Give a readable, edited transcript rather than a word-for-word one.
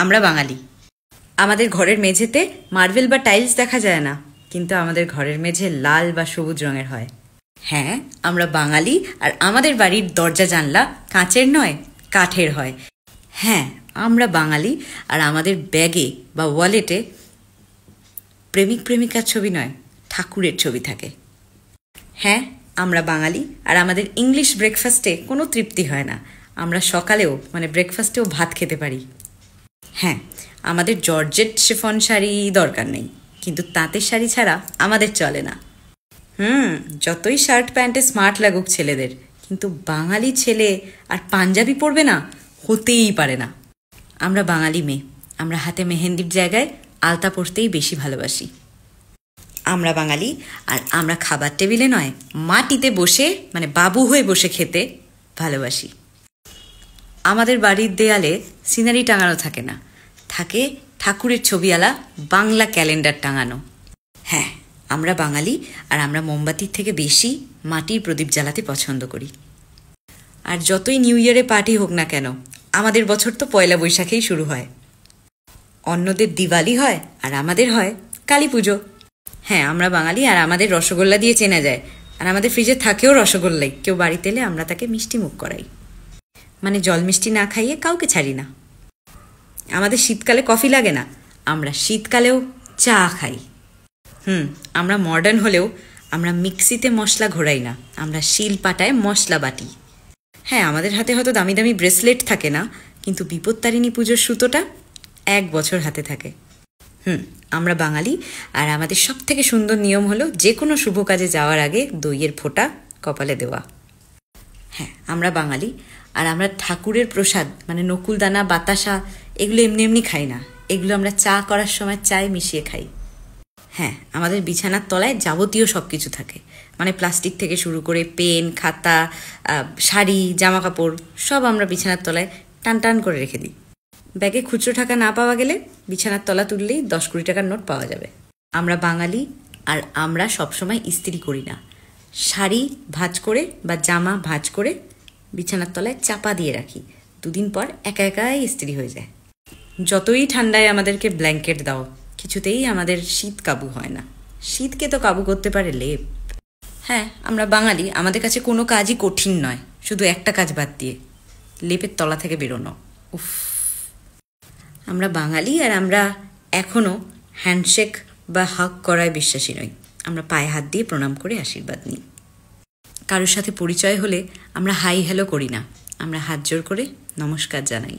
আমরা বাঙালি। আমাদের ঘরের মেঝেতে মার্বেল বা টাইলস দেখা যায় না, কিন্তু আমাদের ঘরের মেঝে লাল বা সবুজ রঙের হয়। হ্যাঁ, আমরা বাঙালি, আর আমাদের বাড়ির দরজা জানলা কাঁচের নয়, কাঠের হয়। হ্যাঁ, আমরা বাঙালি, আর আমাদের ব্যাগে বা ওয়ালেটে প্রেমিক প্রেমিকার ছবি নয়, ঠাকুরের ছবি থাকে। হ্যাঁ, আমরা বাঙালি, আর আমাদের ইংলিশ ব্রেকফাস্টে কোনো তৃপ্তি হয় না। আমরা সকালেও ব্রেকফাস্টেও ভাত খেতে পারি। হ্যাঁ, আমাদের জর্জেট শিফন শাড়ি দরকার নেই, কিন্তু তাঁতের শাড়ি ছাড়া আমাদের চলে না। যতই শার্ট প্যান্টে স্মার্ট লাগুক ছেলেদের, কিন্তু বাঙালি ছেলে আর পাঞ্জাবি পরবে না, হতেই পারে না। আমরা বাঙালি মেয়ে, আমরা হাতে মেহেন্দির জায়গায় আলতা পরতেই বেশি ভালোবাসি। আমরা বাঙালি, আর আমরা খাবার টেবিলে নয়, মাটিতে বসে বাবু হয়ে বসে খেতে ভালোবাসি। আমাদের বাড়ির দেয়ালে সিনারি টাঙানো থাকে না, থাকে ঠাকুরের ছবিওয়ালা বাংলা ক্যালেন্ডার টাঙানো। হ্যাঁ, আমরা বাঙালি, আর আমরা মোমবাতির থেকে বেশি মাটির প্রদীপ জ্বালাতে পছন্দ করি। আর যতই নিউ ইয়ারে পার্টি হোক না কেন, আমাদের বছর তো পয়লা বৈশাখেই শুরু হয়। অন্যদের দিওয়ালি হয়, আর আমাদের হয় কালী পুজো। হ্যাঁ, আমরা বাঙালি, আর আমাদের রসগোল্লা দিয়ে চেনা যায়, আর আমাদের ফ্রিজে থাকেও রসগোল্লাই। কেউ বাড়িতে এলে আমরা তাকে মিষ্টি মুখ করাই, জল মিষ্টি না খাইয়ে কাউকে ছাড়ি না। আমাদের শীতকালে কফি লাগে না, আমরা শীতকালেও চা খাই। আমরা মডার্ন হলেও আমরা মিক্সিতে মশলা ঘোরাই না, আমরা শিল পাটায় মশলা বাটি। হ্যাঁ, আমাদের হাতে হয়তো দামি দামি ব্রেসলেট থাকে না, কিন্তু বিপত্তারিণী পুজোর সুতোটা 1 বছর হাতে থাকে। আমরা বাঙালি, আর আমাদের সব থেকে সুন্দর নিয়ম হলো যে কোনো শুভ কাজে যাওয়ার আগে দইয়ের ফোঁটা কপালে দেওয়া। হ্যাঁ, আমরা বাঙালি, আর আমরা ঠাকুরের প্রসাদ নকুলদানা, বাতাসা এগুলো এমনি এমনি খাই না, এগুলো আমরা চা করার সময় চায়ে মিশিয়ে খাই। হ্যাঁ, আমাদের বিছানার তলায় যাবতীয় সব কিছু থাকে, প্লাস্টিক থেকে শুরু করে পেন, খাতা, শাড়ি, জামা কাপড় সব আমরা বিছানার তলায় টান টান করে রেখে দিই। ব্যাগে খুচরো টাকা না পাওয়া গেলে বিছানার তলা তুললেই 10-20 টাকার নোট পাওয়া যাবে। আমরা বাঙালি, আর আমরা সবসময় ইস্ত্রি করি না। শাড়ি ভাঁজ করে বা জামা ভাঁজ করে বিছানার তলায় চাপা দিয়ে রাখি, 2 দিন পর একা একাই ইস্ত্রি হয়ে যায়। যতই ঠান্ডায় আমাদেরকে ব্ল্যাঙ্কেট দাও, কিছুতেই আমাদের শীত কাবু হয় না। শীতকে তো কাবু করতে পারে লেপ। হ্যাঁ, আমরা বাঙালি, আমাদের কাছে কোনো কাজই কঠিন নয়, শুধু একটা কাজ বাদ দিয়ে, লেপের তলা থেকে বেরোনো। উফ, আমরা বাঙালি, আর আমরা এখনও হ্যান্ডশেক বা হাগ করায় বিশ্বাসী নই। আমরা পায়ে হাত দিয়ে প্রণাম করে আশীর্বাদ নিই। কারোর সাথে পরিচয় হলে আমরা হাই হ্যালো করি না, আমরা হাত জোর করে নমস্কার জানাই।